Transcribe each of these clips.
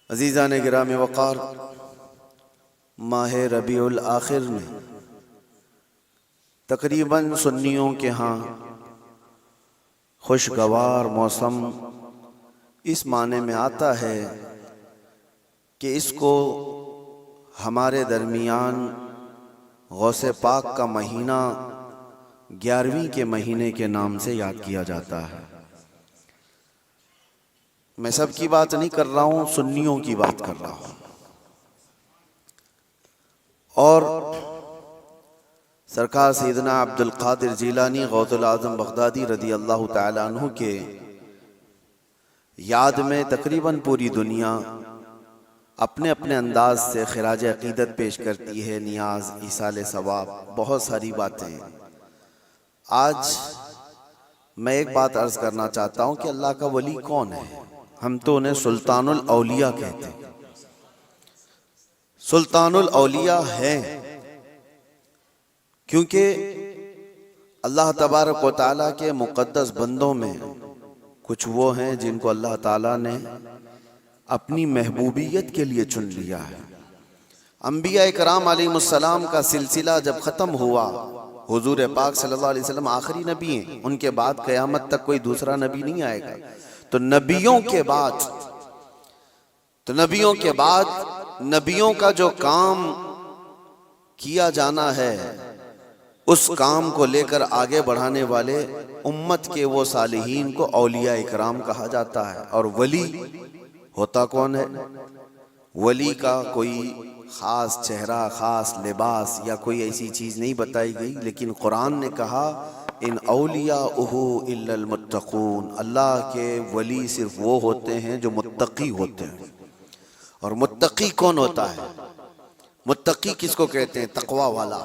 عزیزان گرامی وقار، ماہ ربیع الآخر میں تقریباً سنیوں کے ہاں خوشگوار موسم اس معنی میں آتا ہے کہ اس کو ہمارے درمیان غوث پاک کا مہینہ 11ویں کے مہینے کے نام سے یاد کیا جاتا ہے۔ میں سب کی بات نہیں کر رہا ہوں، سنیوں کی بات کر رہا ہوں۔ اور سرکار سیدنا عبد القادر جیلانی غوث العظم بغدادی رضی اللہ تعالیٰ عنہ کے یاد میں تقریباً پوری دنیا اپنے اپنے انداز سے خراج عقیدت پیش کرتی ہے، نیاز، ایصال ثواب، بہت ساری باتیں۔ آج میں ایک بات عرض کرنا چاہتا ہوں کہ اللہ کا ولی کون ہے؟ ہم تو انہیں سلطان الاولیاء کہتے ہیں۔ سلطان الاولیاء ہیں کیونکہ اللہ تبارک و تعالیٰ کے مقدس بندوں میں کچھ وہ ہیں جن کو اللہ تعالیٰ نے اپنی محبوبیت کے لیے چن لیا ہے۔ انبیاء کرام علیہ السلام کا سلسلہ جب ختم ہوا، حضور پاک صلی اللہ علیہ وسلم آخری نبی ہیں، ان کے بعد قیامت تک کوئی دوسرا نبی نہیں آئے گا۔ تو نبیوں کا جو کام کیا جانا ہے، اس کام کو لے کر آگے بڑھانے والے امت کے وہ صالحین کو اولیاء اکرام کہا جاتا ہے۔ اور ولی ہوتا کون ہے؟ ولی کا کوئی خاص چہرہ، خاص لباس یا کوئی ایسی چیز نہیں بتائی گئی، لیکن قرآن نے کہا ان اولیاءہ الا المتقون، اللہ کے ولی صرف وہ ہوتے ہیں جو متقی ہوتے ہیں۔ اور متقی کون ہوتا ہے؟ متقی کس کو کہتے ہیں؟ تقوی والا،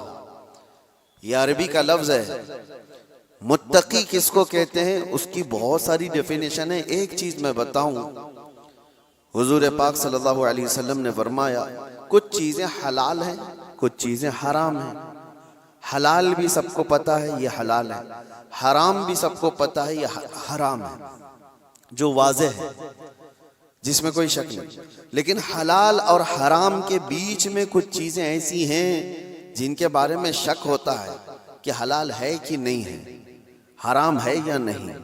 یہ عربی کا لفظ ہے۔ متقی کس کو کہتے ہیں؟ اس کی بہت ساری ڈیفینیشن ہے۔ ایک چیز میں بتاؤں، حضور پاک صلی اللہ علیہ وسلم نے فرمایا کچھ چیزیں حلال ہیں، کچھ چیزیں حرام ہیں۔ حلال بھی سب کو پتا ہے یہ حلال ہے، حرام بھی سب کو پتا ہے یہ حرام ہے، جو واضح ہے، جس میں کوئی شک نہیں۔ لیکن حلال اور حرام کے بیچ میں کچھ چیزیں ایسی ہیں جن کے بارے میں شک ہوتا ہے کہ حلال ہے کہ نہیں ہے، حرام ہے یا نہیں۔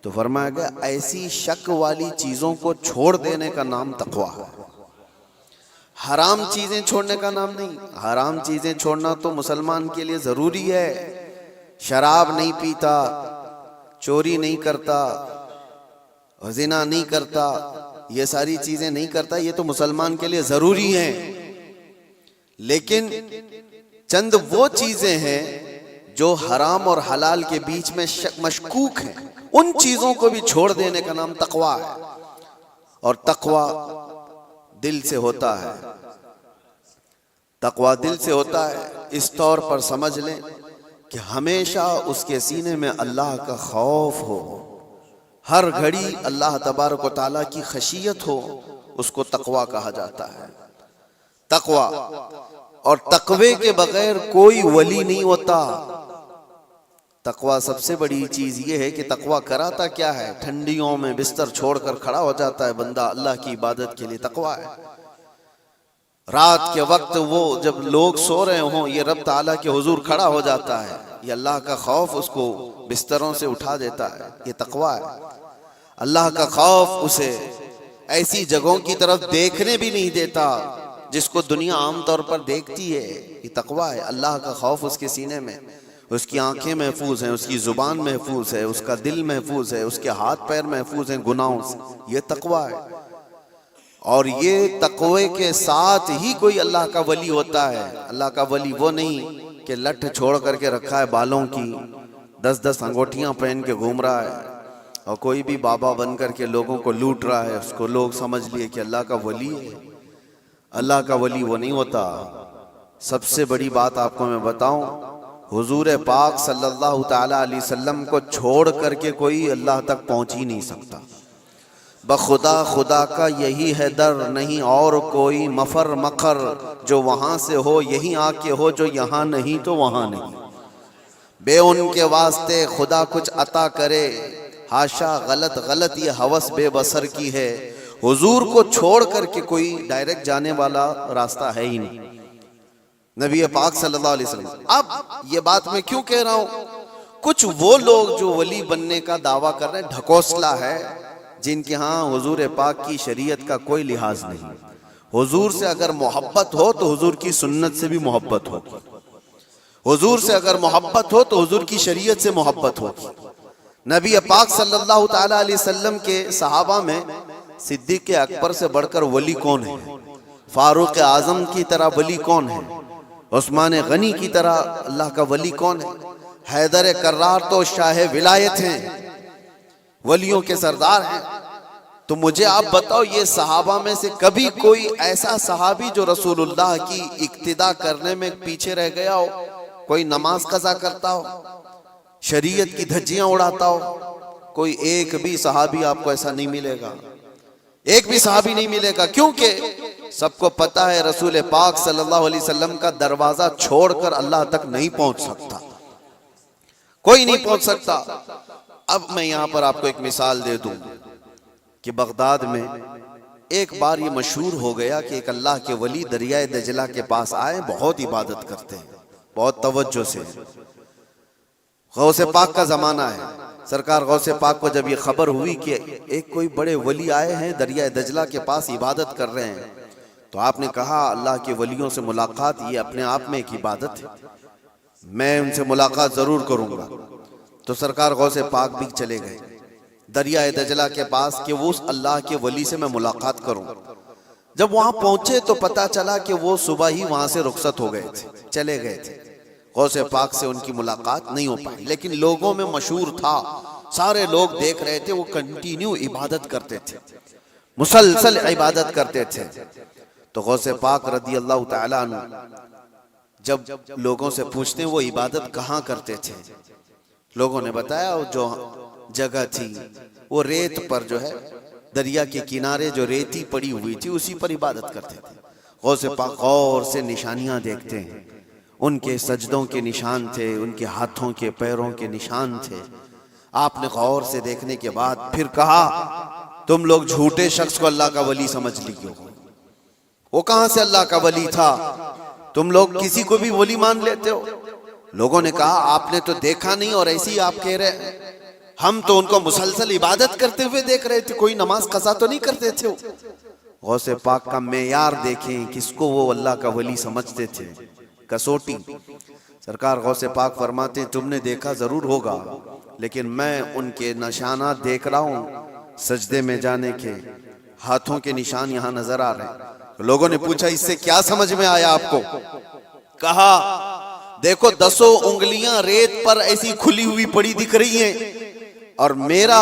تو فرمایا گیا ایسی شک والی چیزوں کو چھوڑ دینے کا نام تقویٰ ہے، حرام چیزیں چھوڑنے کا نام نہیں۔ حرام چیزیں چھوڑنا تو مسلمان کے لیے ضروری ہے۔ شراب نہیں پیتا، چوری نہیں کرتا، زنا نہیں کرتا، یہ ساری چیزیں نہیں کرتا، یہ تو مسلمان کے لیے ضروری ہیں۔ لیکن چند وہ چیزیں ہیں جو حرام اور حلال کے بیچ میں مشکوک ہیں، ان چیزوں کو بھی چھوڑ دینے کا نام تقویٰ ہے۔ اور تقویٰ دل سے ہوتا ہے، تقویٰ دل سے ہوتا ہے۔ اس طور پر سمجھ لیں کہ ہمیشہ اس کے سینے میں اللہ کا خوف ہو، ہر گھڑی اللہ تبارک و تعالیٰ کی خشیت ہو، اس کو تقویٰ کہا جاتا ہے۔ تقویٰ، اور تقوی کے بغیر کوئی ولی نہیں ہوتا۔ تقویٰ سب سے بڑی چیز یہ ہے کہ تقویٰ کراتا کیا ہے؟ ٹھنڈیوں میں بستر چھوڑ کر کھڑا ہو جاتا ہے بندہ اللہ کی عبادت کے لیے، تقویٰ ہے۔ رات کے وقت وہ جب لوگ سو رہے ہوں، یہ رب تعالیٰ کے حضور کھڑا ہو جاتا ہے، یہ اللہ کا خوف اس کو بستروں سے اٹھا دیتا ہے، یہ تقویٰ ہے۔ اللہ کا خوف اسے ایسی جگہوں کی طرف دیکھنے بھی نہیں دیتا جس کو دنیا عام طور پر دیکھتی ہے، یہ تقویٰ ہے۔ اللہ کا خوف اس کے سینے میں، اس کی آنکھیں محفوظ ہیں، اس کی زبان محفوظ ہے، اس کا دل محفوظ ہے، اس کے ہاتھ پیر محفوظ ہیں گناہوں سے، یہ تقویٰ ہے۔ اور یہ تقوی کے ساتھ ہی کوئی اللہ کا ولی ہوتا ہے۔ اللہ کا ولی وہ نہیں کہ لٹھ چھوڑ کر کے رکھا ہے بالوں کی، 10 انگوٹھیاں پہن کے گھوم رہا ہے اور کوئی بھی بابا بن کر کے لوگوں کو لوٹ رہا ہے، اس کو لوگ سمجھ لیے کہ اللہ کا ولی ہے۔ اللہ کا ولی وہ نہیں ہوتا۔ سب سے بڑی بات آپ کو میں بتاؤں، حضور پاک صلی اللہ تعالیٰ علیہ وسلم کو چھوڑ کر کے کوئی اللہ تک پہنچ ہی نہیں سکتا۔ بخدا خدا کا یہی ہے در، نہیں اور کوئی مفر مقر، جو وہاں سے ہو یہیں آ کے ہو، جو یہاں نہیں تو وہاں نہیں۔ بے ان کے واسطے خدا کچھ عطا کرے، ہاشا غلط یہ ہوس بے بصر کی ہے۔ حضور کو چھوڑ کر کے کوئی ڈائریکٹ جانے والا راستہ ہے ہی نہیں، نبی پاک صلی اللہ علیہ وسلم۔ اب یہ بات میں کیوں کہہ رہا ہوں، کچھ وہ لوگ جو ولی بننے کا دعویٰ کر رہے ہیں، ڈھکوسلا ہے، جن کے ہاں حضور پاک کی شریعت کا کوئی لحاظ نہیں۔ حضور سے اگر محبت ہو تو حضور کی سنت سے بھی محبت ہو، حضور سے اگر محبت ہو تو حضور کی شریعت سے محبت ہو۔ نبی پاک صلی اللہ تعالی علیہ وسلم کے صحابہ میں صدیق اکبر سے بڑھ کر ولی کون ہے؟ فاروق اعظم کی طرح ولی کون ہے؟ عثمان غنی کی طرح اللہ کا ولی کون ہے؟ حیدر کرار تو شاہ ولایت ہیں، ولیوں کے سردار ہیں۔ تو مجھے آپ بتاؤ، یہ صحابہ میں سے کبھی کوئی ایسا صحابی جو رسول اللہ کی اقتداء کرنے میں پیچھے رہ گیا ہو، کوئی نماز قضا کرتا ہو، شریعت کی دھجیاں اڑاتا ہو؟ کوئی ایک بھی صحابی آپ کو ایسا نہیں ملے گا، ایک بھی صحابی نہیں ملے گا، کیونکہ سب کو پتا ہے رسول پاک صلی اللہ علیہ وسلم کا دروازہ چھوڑ کر اللہ تک نہیں پہنچ سکتا، کوئی نہیں پہنچ سکتا۔ اب میں یہاں پر آپ کو ایک مثال دے دوں کہ بغداد میں ایک بار یہ مشہور ہو گیا کہ ایک اللہ کے ولی دریائے دجلہ کے پاس آئے، بہت عبادت کرتے ہیں، بہت توجہ سے۔ غوث پاک کا زمانہ ہے، سرکار غوث پاک کو جب یہ خبر ہوئی کہ ایک کوئی بڑے ولی آئے ہیں دریائے دجلہ کے پاس عبادت کر رہے ہیں، تو آپ نے کہا اللہ کے ولیوں سے ملاقات یہ اپنے آپ میں ایک عبادت ہے، میں ان سے ملاقات ضرور کروں گا۔ تو سرکار غوث پاک بھی چلے گئے دریائے دجلہ کے پاس کہ وہ اس اللہ کے ولی سے میں ملاقات کروں۔ جب وہاں پہنچے تو پتا چلا کہ وہ صبح ہی وہاں سے رخصت ہو گئے تھے، چلے گئے تھے، غوث پاک سے ان کی ملاقات نہیں ہو پائی۔ لیکن لوگوں میں مشہور تھا، سارے لوگ دیکھ رہے تھے، وہ کنٹینیو عبادت کرتے تھے، مسلسل عبادت کرتے تھے۔ تو غوث پاک رضی اللہ تعالیٰ عنہ جب لوگوں سے پوچھتے ہیں وہ عبادت کہاں کرتے تھے، لوگوں نے بتایا وہ جو جگہ تھی وہ ریت پر جو ہے دریا کے کنارے جو ریتی پڑی ہوئی تھی اسی پر عبادت کرتے تھے۔ غوث پاک غور سے نشانیاں دیکھتے ہیں، ان کے سجدوں کے نشان تھے، ان کے ہاتھوں کے پیروں کے نشان تھے۔ آپ نے غور سے دیکھنے کے بعد پھر کہا تم لوگ جھوٹے شخص کو اللہ کا ولی سمجھ لیے ہو، وہ کہاں سے اللہ کا ولی تھا، تم لوگ کسی کو بھی ولی مان لیتے ہو۔ لوگوں نے کہا آپ نے تو دیکھا نہیں اور ایسی آپ کہہ رہے ہیں، ہم تو ان کو مسلسل عبادت کرتے ہوئے دیکھ رہے تھے، کوئی نماز قضا تو نہیں کرتے تھے۔ غوث پاک کا معیار دیکھیں کس کو وہ اللہ کا ولی سمجھتے تھے، کسوٹی۔ سرکار غوث پاک فرماتے تم نے دیکھا ضرور ہوگا لیکن میں ان کے نشانات دیکھ رہا ہوں، سجدے میں جانے کے، ہاتھوں کے نشان یہاں نظر آ رہے ہیں۔ لوگوں نے پوچھا اس سے کیا سمجھ میں آیا آپ کو؟ کہا دیکھو 10 انگلیاں ریت پر ایسی کھلی ہوئی پڑی دکھ رہی ہیں، اور میرا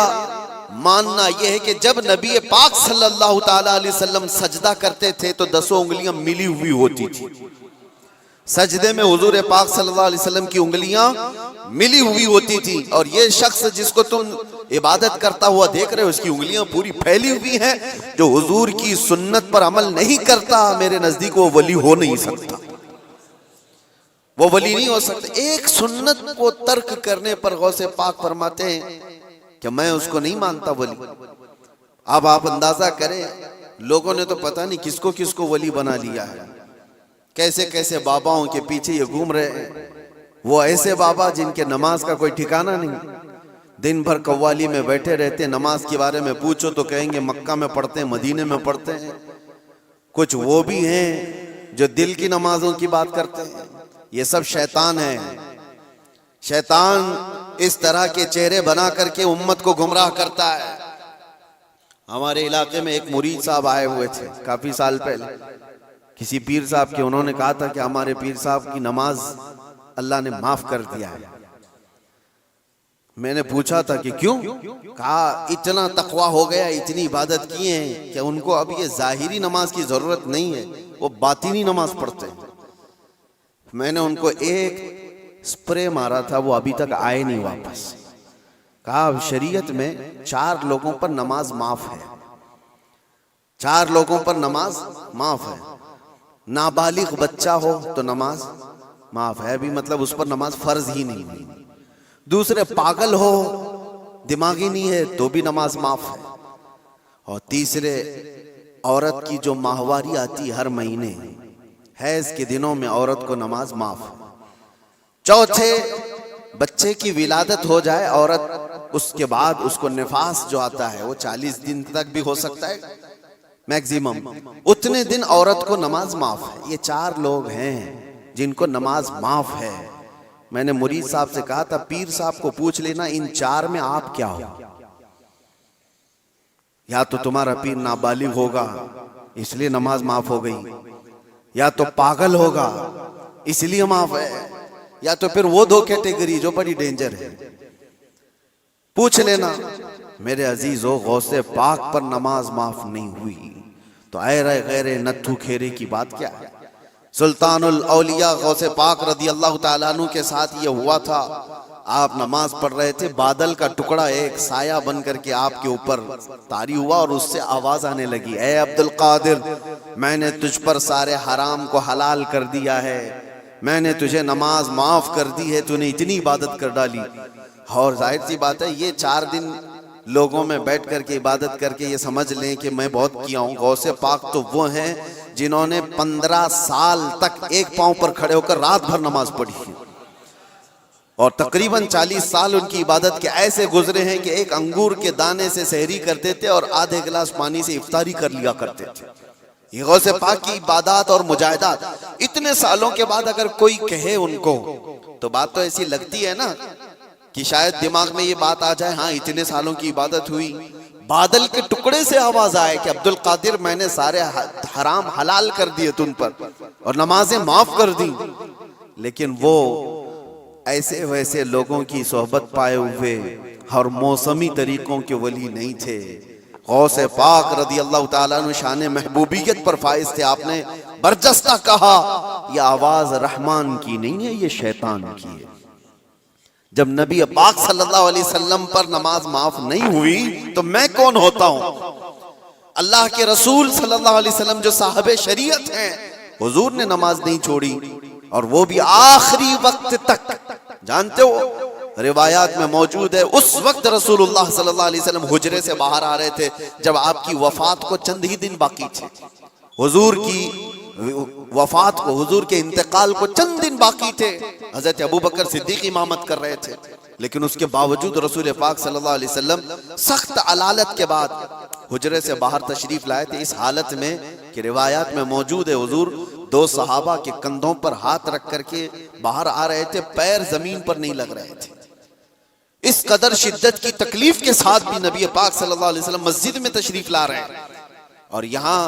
ماننا یہ ہے کہ جب نبی پاک صلی اللہ تعالی علیہ وسلم سجدہ کرتے تھے تو 10 انگلیاں ملی ہوئی ہوتی تھی، سجدے میں حضور پاک صلی اللہ علیہ وسلم کی انگلیاں ملی ہوئی ہوتی تھی، اور یہ شخص جس کو تم عبادت کرتا ہوا دیکھ رہے ہو اس کی انگلیاں پوری پھیلی ہوئی ہیں، جو حضور کی سنت پر عمل نہیں کرتا میرے نزدیک وہ ولی ہو نہیں سکتا، وہ ولی نہیں ہو سکتا۔ ایک سنت کو ترک کرنے پر غوث پاک فرماتے ہیں کہ میں اس کو نہیں مانتا ولی۔ اب آپ اندازہ کریں لوگوں نے تو پتہ نہیں کس کو ولی بنا لیا ہے، کیسے کیسے باباؤں کے پیچھے یہ گھوم رہے ہیں، وہ ایسے بابا جن کے نماز کا کوئی ٹھکانہ نہیں، دن بھر قوالی میں بیٹھے رہتے، نماز کے بارے میں پوچھو تو کہیں گے مکہ میں پڑھتے ہیں، مدینے میں پڑھتے ہیں۔ کچھ وہ بھی ہیں جو دل کی نمازوں کی بات کرتے ہیں، یہ سب شیطان ہے۔ شیطان اس طرح کے چہرے بنا کر کے امت کو گمراہ کرتا ہے۔ ہمارے علاقے میں ایک مرید صاحب آئے ہوئے تھے کافی سال پہلے، کسی پیر صاحب کے، انہوں نے کہا تھا کہ ہمارے پیر صاحب کی نماز اللہ نے معاف کر دیا ہے۔ میں نے پوچھا تھا کہ کیوں؟ کہا اتنا تقویٰ ہو گیا، اتنی عبادت کی ہیں کہ ان کو اب یہ ظاہری نماز کی ضرورت نہیں ہے، وہ باطنی نماز پڑھتے ہیں۔ میں نے ان کو ایک سپرے مارا تھا، وہ ابھی تک آئے نہیں واپس۔ کہا شریعت میں 4 لوگوں پر نماز معاف ہے، 4 لوگوں پر نماز معاف ہے، نابالغ بچہ ہو تو نماز معاف ہے، ابھی مطلب اس پر نماز فرض ہی نہیں ہوئی۔ دوسرے پاگل ہو، دماغی نہیں ہے تو بھی نماز معاف ہے، اور تیسرے عورت کی جو ماہواری آتی ہر مہینے، حیض کے دنوں میں عورت کو نماز معاف۔ چوتھے بچے کی ولادت ہو جائے عورت، اس کے بعد اس کو نفاس جو آتا ہے وہ 40 دن تک بھی ہو سکتا ہے میکزیمم، اتنے دن عورت کو نماز معاف ہے۔ یہ 4 لوگ ہیں جن کو نماز معاف ہے۔ میں نے مرید صاحب سے کہا تھا پیر صاحب کو پوچھ لینا ان 4 میں آپ کیا ہو، یا تو تمہارا پیر نابالغ ہوگا اس لیے نماز معاف ہو گئی، یا تو پاگل ہوگا اس لیے معاف ہے، یا تو پھر وہ 2 کیٹیگری جو بڑی ڈینجر ہے۔ پوچھ لینا میرے عزیزو، غوث پاک پر نماز معاف نہیں ہوئی تو اے رے غیر نتھو کھیرے کی بات کیا ہے؟ سلطان الاولیاء غوث پاک رضی اللہ تعالیٰ عنہ کے ساتھ یہ ہوا تھا، آپ نماز پڑھ رہے تھے، بادل کا ٹکڑا ایک سایہ بن کر کے آپ کے اوپر طاری ہوا اور اس سے آواز آنے لگی، اے عبدالقادر میں نے تجھ پر سارے حرام کو حلال کر دیا ہے، میں نے تجھے نماز معاف کر دی ہے، تو نے اتنی عبادت کر ڈالی۔ اور ظاہر سی بات ہے یہ 4 دن لوگوں میں بیٹھ کر کے عبادت کر کے یہ سمجھ لیں کہ میں بہت کیا ہوں۔ غوث پاک تو وہ ہیں جنہوں نے 15 سال تک ایک پاؤں پر کھڑے ہو کر رات بھر نماز پڑھی ہے، اور تقریباً 40 سال ان کی عبادت کے ایسے گزرے ہیں کہ ایک انگور کے دانے سے سحری کرتے تھے اور آدھے گلاس پانی سے افطاری کر لیا کرتے تھے۔ یہ غوث پاک کی عبادات اور مجاہدات، اتنے سالوں کے بعد اگر کوئی کہے ان کو تو بات تو ایسی لگتی ہے نا کہ شاید دماغ میں یہ بات آ جائے، ہاں اتنے سالوں کی عبادت ہوئی، بادل کے ٹکڑے سے آواز آئے کہ عبدالقادر میں نے سارے حرام حلال کر دیے تم پر اور نمازیں معاف کر دی۔ لیکن وہ ایسے ویسے لوگوں کی صحبت پائے ہوئے اور موسمی طریقوں کے ولی نہیں تھے۔ غوث پاک رضی اللہ تعالیٰ عنہ شان محبوبیت پر فائز تھے۔ آپ نے برجستہ کہا یہ آواز رحمان کی نہیں ہے، یہ شیطان کی ہے۔ جب نبی پاک صلی اللہ علیہ وسلم پر نماز معاف نہیں ہوئی تو میں کون ہوتا ہوں؟ اللہ کے رسول صلی اللہ علیہ وسلم جو صاحب شریعت ہیں، حضور نے نماز نہیں چھوڑی، اور وہ بھی آخری وقت تک۔ جانتے ہو روایات میں موجود ہے اس وقت رسول اللہ صلی اللہ علیہ وسلم حجرے سے باہر آ رہے تھے جب آپ کی وفات کو چند ہی دن باقی تھے، حضور کی وفات کو، حضور کے انتقال کو چند دن باقی تھے۔ حضرت ابوبکر صدیق امامت کر رہے تھے، لیکن اس کے باوجود رسول پاک صلی اللہ علیہ وسلم سخت علالت کے بعد حجرے سے باہر تشریف لائے تھے، اس حالت میں کہ روایات میں موجود ہے حضور 2 صحابہ کے کندھوں پر ہاتھ رکھ کر کے باہر آ رہے تھے، پیر زمین پر نہیں لگ رہے تھے۔ اس قدر شدت کی تکلیف کے ساتھ بھی نبی پاک صلی اللہ علیہ وسلم مسجد میں تشریف لا رہے ہیں، اور یہاں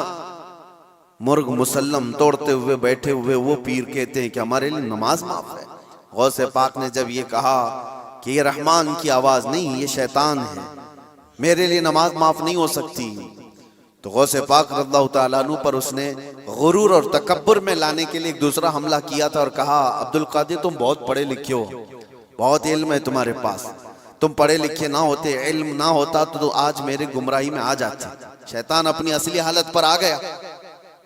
مرغ مسلم توڑتے ہوئے بیٹھے ہوئے وہ پیر کہتے ہیں کہ ہمارے لیے نماز معاف ہے۔ غوث پاک نے جب یہ کہا کہ یہ رحمان کی آواز نہیں، یہ شیطان ہے، میرے لیے نماز معاف نہیں ہو سکتی، تو غوث پاک رضی اللہ تعالیٰ عنہ پر اس نے غرور اور تکبر میں لانے کے لیے ایک دوسرا حملہ کیا تھا اور کہا عبدالقادر تم بہت پڑھے لکھے ہو، بہت علم ہے تمہارے پاس، تم پڑھے لکھے نہ ہوتے، علم نہ ہوتا تو آج میرے گمراہی میں آ جاتے۔ شیطان اپنی اصلی حالت پر آ گیا،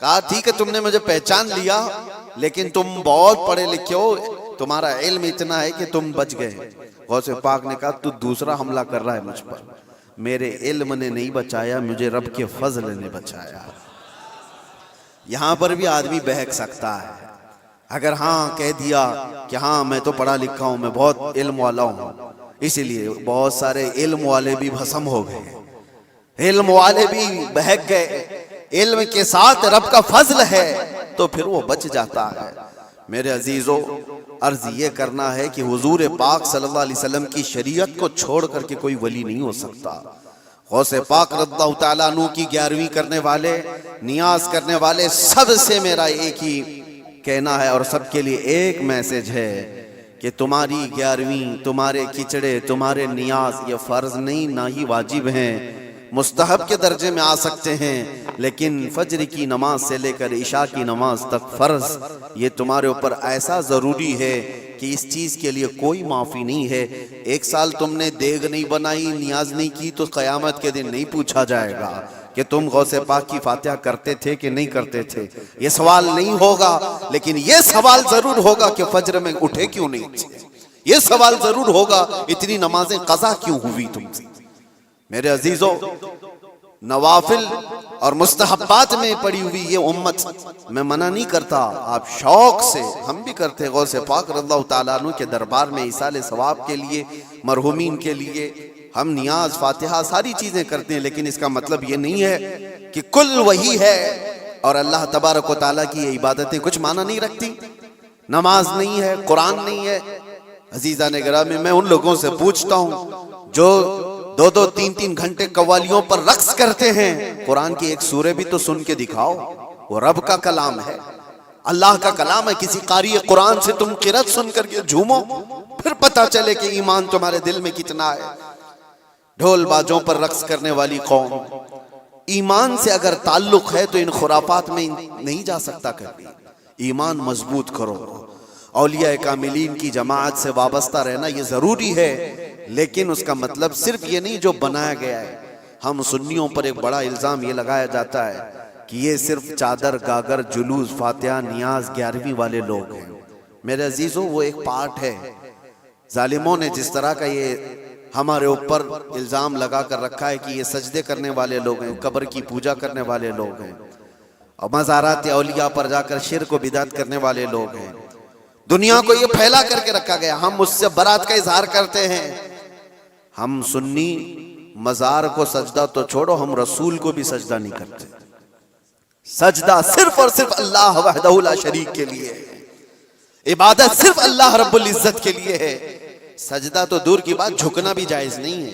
کہا ٹھیک ہے تم نے مجھے پہچان لیا لیکن تم بہت پڑھے لکھے ہو، تمہارا علم اتنا ہے کہ تم بچ گئے۔ غوث پاک نے کہا تو دوسرا حملہ کر رہا ہے مجھ پر، میرے علم نے نہیں بچایا، مجھے رب کے فضل نے بچایا۔ یہاں پر بھی آدمی بہک سکتا ہے، اگر ہاں کہہ دیا کہ ہاں میں تو پڑھا لکھا ہوں، میں بہت علم والا ہوں، اسی لیے بہت سارے علم والے بھی بھسم ہو گئے، علم والے بھی بہک گئے۔ علم کے ساتھ رب کا فضل ہے تو پھر وہ بچ جاتا ہے۔ میرے عزیزو، عرض یہ کرنا ہے کہ حضور پاک صلی اللہ علیہ وسلم کی شریعت کو چھوڑ کر کے کوئی ولی نہیں ہو سکتا۔ غوث پاک رضی اللہ تعالیٰ عنہ کی 11ویں کرنے والے، نیاز کرنے والے سب سے میرا ایک ہی کہنا ہے اور سب کے لیے ایک میسج ہے کہ تمہاری 11ویں، تمہارے کچڑے، تمہارے نیاز یہ فرض نہیں نہ ہی واجب ہیں، مستحب کے درجے میں آ سکتے ہیں، لیکن فجر کی نماز سے لے کر عشاء کی نماز تک فرض یہ تمہارے اوپر ایسا ضروری ہے کہ اس چیز کے لیے کوئی معافی نہیں ہے۔ 1 سال تم نے دیگ نہیں بنائی، نیاز نہیں کی تو قیامت کے دن نہیں پوچھا جائے گا کہ تم غوث پاک کی فاتحہ کرتے تھے کہ نہیں کرتے تھے، یہ سوال نہیں ہوگا، لیکن یہ سوال ضرور ہوگا کہ فجر میں اٹھے کیوں نہیں تھے، یہ سوال ضرور ہوگا اتنی نمازیں قضا کیوں ہوئی تم سے۔ میرے عزیزو، نوافل اور مستحبات میں پڑی ہوئی یہ امت، میں منع نہیں کرتا، آپ شوق سے، ہم بھی کرتے غوث پاک رضی اللہ تعالیٰ عنہ کے دربار میں ایصال ثواب کے لیے، مرحومین کے لیے ہم نیاز، فاتحہ، ساری چیزیں کرتے ہیں، لیکن اس کا مطلب یہ نہیں ہے کہ کل وہی ہے اور اللہ تبارک و تعالیٰ کی یہ عبادتیں کچھ معنی نہیں رکھتی، نماز نہیں ہے، قرآن نہیں ہے۔ عزیزان گرامی، میں ان لوگوں سے پوچھتا ہوں جو 2-3 گھنٹے قوالیوں پر رقص کرتے ہیں، قرآن کی ایک سورہ بھی تو سن کے دکھاؤ، وہ رب کا کلام ہے، اللہ کا کلام ہے۔ کسی قاری قرآن سے تم قرأت سن کر کے جھومو، پھر پتہ چلے کہ ایمان تمہارے دل میں کتنا ہے۔ ڈھول باجوں پر رقص کرنے والی قوم، ایمان سے اگر تعلق ہے تو ان خرافات میں نہیں جا سکتا کبھی۔ ایمان مضبوط کرو، اولیاء کاملین کی جماعت سے وابستہ رہنا یہ ضروری ہے، لیکن اس کا مطلب صرف یہ نہیں جو بنایا گیا ہے۔ ہم سنیوں پر ایک بڑا الزام یہ لگایا جاتا ہے کہ یہ صرف چادر، گاگر، جلوس، فاتحہ، نیاز، 11ویں والے لوگ ہیں۔ میرے عزیزوں، وہ ایک پارٹ ہے۔ ظالموں نے جس طرح کا یہ ہمارے اوپر الزام لگا کر رکھا ہے کہ یہ سجدے کرنے والے لوگ ہیں، قبر کی پوجا کرنے والے لوگ ہیں، اور مزارات اولیاء پر جا کر شرک و بدعت کرنے والے لوگ ہیں، دنیا کو یہ پھیلا کر کے رکھا گیا۔ ہم اس سے برات کا اظہار کرتے ہیں۔ ہم سنی مزار کو سجدہ تو چھوڑو، ہم رسول کو بھی سجدہ نہیں کرتے۔ سجدہ صرف اور صرف اللہ وحدہ لا شریک کے لیے ہے، عبادت صرف اللہ رب العزت کے لیے ہے۔ سجدہ تو دور کی بات، جھکنا بھی جائز نہیں ہے،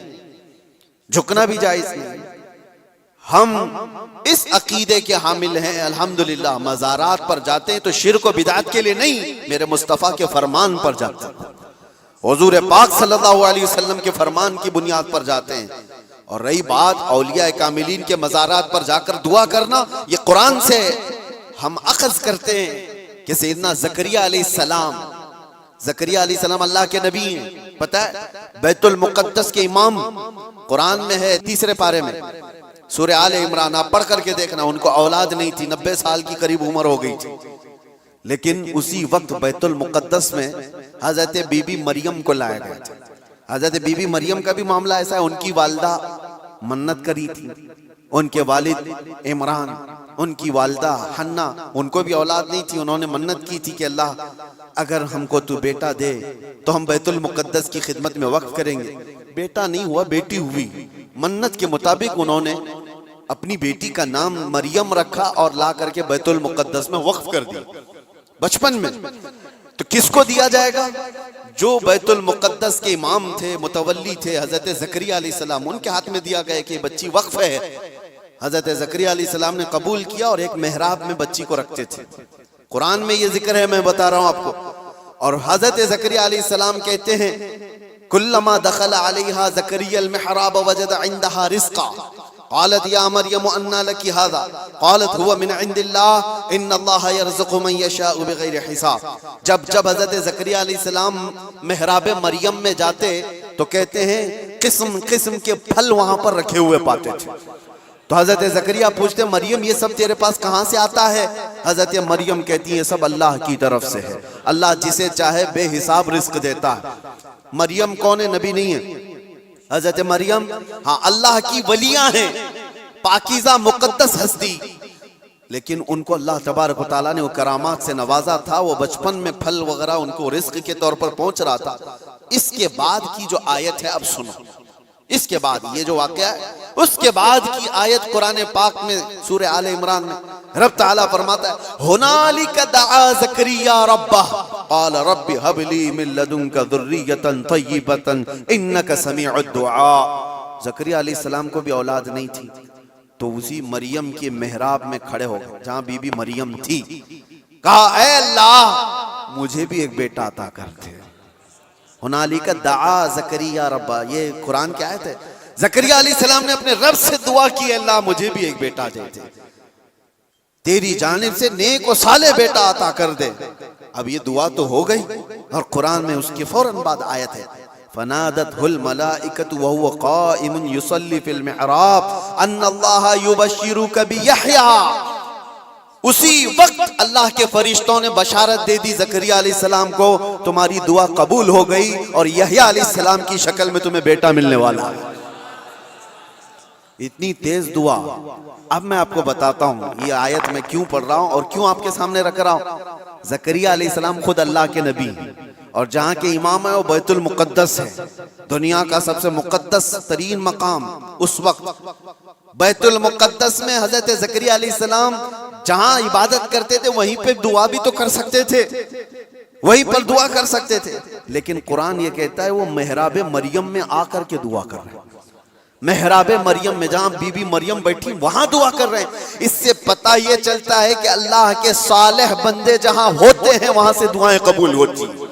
جھکنا بھی جائز نہیں۔ ہم اس عقیدے کے حامل ہیں، الحمدللہ مزارات پر جاتے ہیں تو شرک و بدعت کے لیے نہیں، میرے مصطفیٰ کے فرمان پر جاتے ہیں، حضور پاک صلی اللہ علیہ وسلم کے فرمان کی بنیاد پر جاتے ہیں۔ اور رہی بات اولیاء کاملین کے مزارات پر جا کر دعا کرنا، یہ قرآن سے ہم اخذ کرتے ہیں کہ سیدنا زکریہ علیہ السلام، زکریہ علیہ السلام اللہ کے نبی ہیں، پتہ ہے بیت المقدس کے امام، قرآن میں ہے 3 پارے میں، سورہ آل عمران، آپ پڑھ کر کے دیکھنا، ان کو اولاد نہیں تھی، 90 سال کی قریب عمر ہو گئی تھی، لیکن اسی وقت بیت المقدس میں حضرت بی بی مریم کو لایا گیا تھا۔ حضرت بی بی مریم کا بھی معاملہ ایسا ہے، ان کی والدہ منت کری تھی، ان کے والد عمران، ان کی والدہ حنا، ان کو بھی اولاد نہیں تھی، انہوں نے منت کی تھی کہ اللہ اگر ہم کو تو بیٹا دے تو ہم بیت المقدس کی خدمت میں وقف کریں گے۔ بیٹا نہیں ہوا، بیٹی ہوئی۔ منت کے مطابق انہوں نے اپنی بیٹی کا نام مریم رکھا اور لا کر کے بیت المقدس میں وقف کر دیا بچپن میں۔ تو کس کو دیا جائے گا؟ جو بیت المقدس کے امام تھے، متولی تھے، حضرت زکریا علیہ السلام، ان کے ہاتھ میں دیا گیا کہ بچی وقف ہے۔ حضرت زکریا علیہ السلام نے قبول کیا اور ایک محراب میں بچی کو رکھتے تھے۔ قرآن میں یہ ذکر ہے، میں بتا رہا ہوں آپ کو۔ اور حضرت زکریا علیہ السلام کہتے ہیں کلما دخل علیہا زکریا المحراب وجد عندها رزقا قالت یا مریم انا لکی ھذا قالت هو من عند اللہ ان اللہ یرزق من یشاء بغیر حساب۔ جب حضرت زکریا علیہ السلام محراب مریم میں جاتے تو کہتے ہیں قسم قسم کے پھل وہاں پر رکھے ہوئے پاتے تھے۔ تو حضرت زکریا پوچھتے مریم یہ سب تیرے پاس کہاں سے آتا ہے؟ حضرت مریم کہتی ہیں سب اللہ کی طرف سے ہے، اللہ جسے چاہے بے حساب رزق دیتا ہے۔ مریم کون ہے؟ نبی نہیں ہے۔ حضرت مریم ہاں اللہ کی ولیاں ہیں، پاکیزہ مقدس ہستی، لیکن ان کو اللہ تبارک و تعالیٰ نے وہ کرامات سے نوازا تھا، وہ بچپن میں پھل وغیرہ ان کو رزق کے طور پر پہنچ رہا تھا۔ اس کے بعد کی جو آیت ہے اب سنو، اس کے بعد یہ جو واقعہ ہے اس کے بعد کی آیت قرآن پاک میں سورہ آل عمران میں رب تعالیٰ فرماتا ہے ہنالک دعا زکریا ربہ قال رب ہب لی من لدنک ذریۃ طیبۃ انک سمیع الدعاء۔ زکریا علیہ السلام کو بھی اولاد نہیں تھی، تو اسی مریم کے محراب میں کھڑے ہو گئے جہاں بی بی مریم تھی، کہا اے اللہ مجھے بھی ایک بیٹا عطا کر دے۔ ہنالک دعا زکریا ربہ، یہ قرآن کی آیت ہے۔ زکریا علیہ السلام نے اپنے رب سے دعا کی اللہ مجھے بھی ایک بیٹا دے دے، تیری جانب سے نیک و صالح بیٹا عطا کر دے۔ اب یہ دعا تو ہو گئی اور قرآن میں اس کے فوراً بعد آیت ہے فنادته الملائکۃ وهو قائم یصلی فی المحراب ان اللہ یبشرک بیحییٰ۔ اسی وقت اللہ کے فرشتوں نے بشارت دے دی زکریا علیہ السلام کو تمہاری دعا قبول ہو گئی اور یحییٰ علیہ السلام کی شکل میں تمہیں بیٹا ملنے والا ہے۔ اتنی تیز دعا. اب میں آپ کو بتاتا ہوں یہ آیت میں کیوں پڑھ رہا ہوں اور کیوں آپ کے سامنے رکھ رہا ہوں. زکریا علیہ السلام خود اللہ کے نبی اور جہاں کے امام ہے وہ بیت المقدس ہے, دنیا کا سب سے مقدس ترین مقام. اس وقت بیت المقدس میں حضرت زکریا علیہ السلام جہاں عبادت کرتے تھے وہیں پہ دعا بھی تو کر سکتے تھے, وہیں پر دعا کر سکتے تھے. لیکن قرآن یہ کہتا ہے وہ محراب مریم میں آ کر کے دعا کر رہے ہیں. محراب مریم میں جہاں بی بی مریم بیٹھی وہاں دعا کر رہے ہیں. اس سے پتہ یہ چلتا ہے کہ اللہ کے صالح بندے جہاں ہوتے ہیں وہاں سے دعائیں قبول ہوتی ہیں.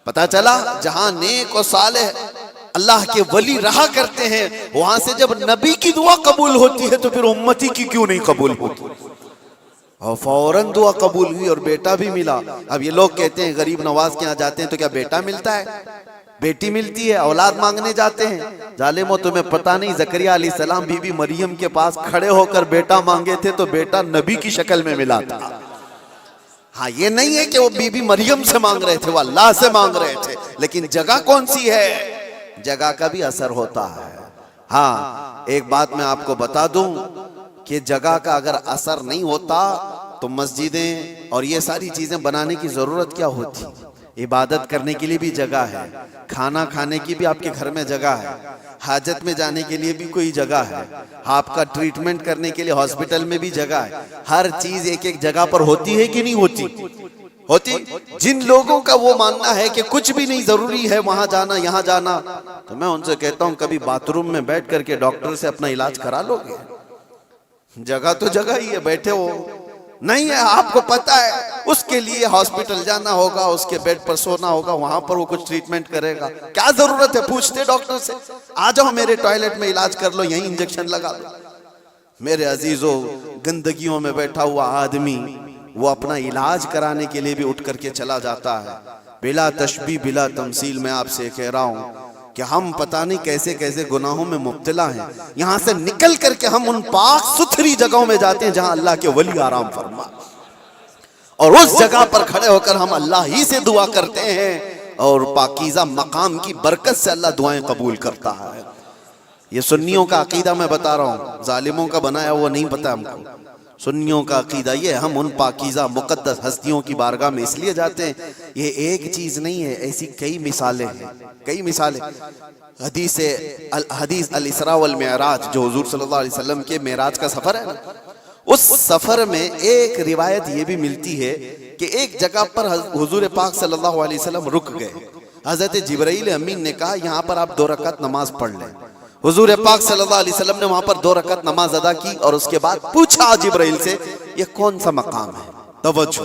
پتہ چلا جہاں نیک و صالح اللہ کے ولی رہا کرتے ہیں وہاں سے جب نبی کی دعا قبول ہوتی ہے تو پھر امتی کی کیوں نہیں قبول ہوتی. اور فوراً دعا قبول ہوئی اور بیٹا بھی ملا. اب یہ لوگ کہتے ہیں غریب نواز کے یہاں جاتے ہیں تو کیا بیٹا ملتا ہے؟ بیٹی ملتی ہے, اولاد مانگنے جاتے ہیں. ظالموں تمہیں پتہ نہیں زکریا علیہ السلام بی بی مریم کے پاس کھڑے ہو کر بیٹا مانگے تھے تو بیٹا نبی کی شکل میں ملا تھا. ہاں یہ نہیں ہے کہ وہ بی بی مریم سے مانگ رہے تھے, وہ اللہ سے مانگ رہے تھے. لیکن جگہ کون سی ہے؟ جگہ کا بھی اثر ہوتا ہے. ہاں ایک بات میں آپ کو بتا دوں کہ جگہ کا اگر اثر نہیں ہوتا تو مسجدیں اور یہ ساری چیزیں بنانے کی ضرورت کیا ہوتی. عبادت کرنے کے لیے بھی جگہ ہے, کھانا کھانے کی بھی آپ کے گھر میں جگہ ہے, حاجت میں جانے کے لیے بھی کوئی جگہ ہے, آپ کا ٹریٹمنٹ کرنے کے لیے ہاسپٹل میں بھی جگہ ہے. ہر چیز ایک ایک جگہ پر ہوتی ہے کہ نہیں ہوتی؟ ہوتی. جن لوگوں کا وہ ماننا ہے کہ کچھ بھی نہیں ضروری ہے وہاں جانا یہاں جانا, تو میں ان سے کہتا ہوں کبھی باتھ روم میں بیٹھ کر کے ڈاکٹر سے اپنا علاج کرا لو گے. جگہ تو جگہ ہی ہے, بیٹھے ہو نہیں ہے, آپ کو پتہ ہے اس کے لیے ہاسپٹل جانا ہوگا, اس کے بیڈ پر سونا ہوگا, وہاں پر وہ کچھ ٹریٹمنٹ کرے گا. کیا ضرورت ہے پوچھتے ڈاکٹر سے آ جاؤ میرے ٹوائلٹ میں علاج کر لو, یہیں انجیکشن لگا دو. میرے عزیزو گندگیوں میں بیٹھا ہوا آدمی وہ اپنا علاج کرانے کے لیے بھی اٹھ کر کے چلا جاتا ہے. بلا تشبیہ بلا تمثیل میں آپ سے کہہ رہا ہوں کہ ہم پتہ نہیں کیسے کیسے گناہوں میں مبتلا ہیں. یہاں سے نکل کر کے ہم ان پاک ستھری جگہوں میں جاتے ہیں جہاں اللہ کے ولی آرام فرما, اور اس جگہ پر کھڑے ہو کر ہم اللہ ہی سے دعا کرتے ہیں اور پاکیزہ مقام کی برکت سے اللہ دعائیں قبول کرتا ہے. یہ سنیوں کا عقیدہ میں بتا رہا ہوں, ظالموں کا بنایا وہ نہیں پتا ہم کو. سنیوں کا عقیدہ یہ ہم ان پاکیزہ مقدس ہستیوں کی بارگاہ میں اس لیے جاتے ہیں. یہ ایک چیز نہیں ہے, ایسی کئی مثالیں ہیں, کئی مثالیں. حدیث الاسراء والمعراج جو حضور صلی اللہ علیہ وسلم کے معراج کا سفر ہے نا, اس سفر میں ایک روایت یہ بھی ملتی ہے کہ ایک جگہ پر حضور پاک صلی اللہ علیہ وسلم رک گئے. حضرت جبرائیل امین نے کہا یہاں پر آپ 2 رکعت نماز پڑھ لیں. حضور پاک صلی اللہ علیہ وسلم نے وہاں پر 2 رکعت نماز ادا کی اور اس کے بعد پوچھا جبرائیل سے یہ کون سا مقام ہے, توجہ.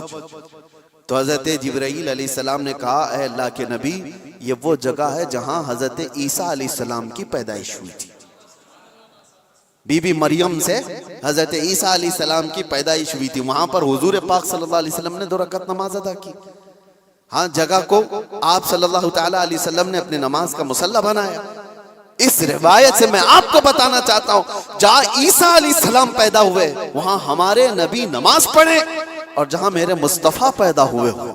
تو حضرت جبرائیل علیہ السلام نے کہا اے اللہ کے نبی یہ وہ جگہ ہے جہاں حضرت عیسیٰ علیہ السلام کی پیدائش ہوئی تھی. بی بی مریم سے حضرت عیسیٰ علیہ السلام کی پیدائش ہوئی تھی, وہاں پر حضور پاک صلی اللہ علیہ وسلم نے 2 رکعت نماز ادا کی. ہاں جگہ کو آپ صلی اللہ تعالیٰ علیہ وسلم نے اپنے نماز کا مصلی بنایا. اس روایت سے میں آپ کو بتانا چاہتا ہوں جہاں عیسیٰ علیہ السلام پیدا ہوئے وہاں ہمارے نبی نماز پڑھے, اور جہاں میرے مصطفیٰ پیدا ہوئے ہو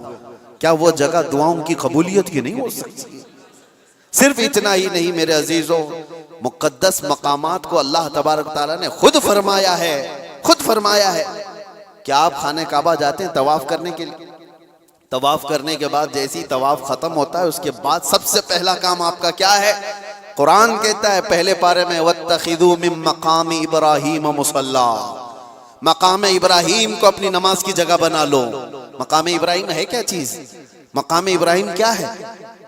کیا وہ جگہ دعاؤں کی قبولیت کی نہیں ہو سکتی؟ صرف اتنا ہی نہیں میرے عزیزوں, مقدس مقامات کو اللہ تبارک تعالیٰ نے خود فرمایا ہے کہ آپ خانہ کعبہ جاتے ہیں طواف کرنے کے لیے. طواف کرنے کے بعد جیسی طواف ختم ہوتا ہے اس کے بعد سب سے پہلا کام آپ کا کیا ہے؟ قرآن کہتا ہے پہلے پارے میں وَاتَّخِذُوا مِن مَقَامِ إِبْرَاهِيمَ مُصَلَّى, مقام ابراہیم کو اپنی نماز کی جگہ بنا لو. مقام ابراہیم ہے کیا چیز؟ مقام ابراہیم کیا ہے؟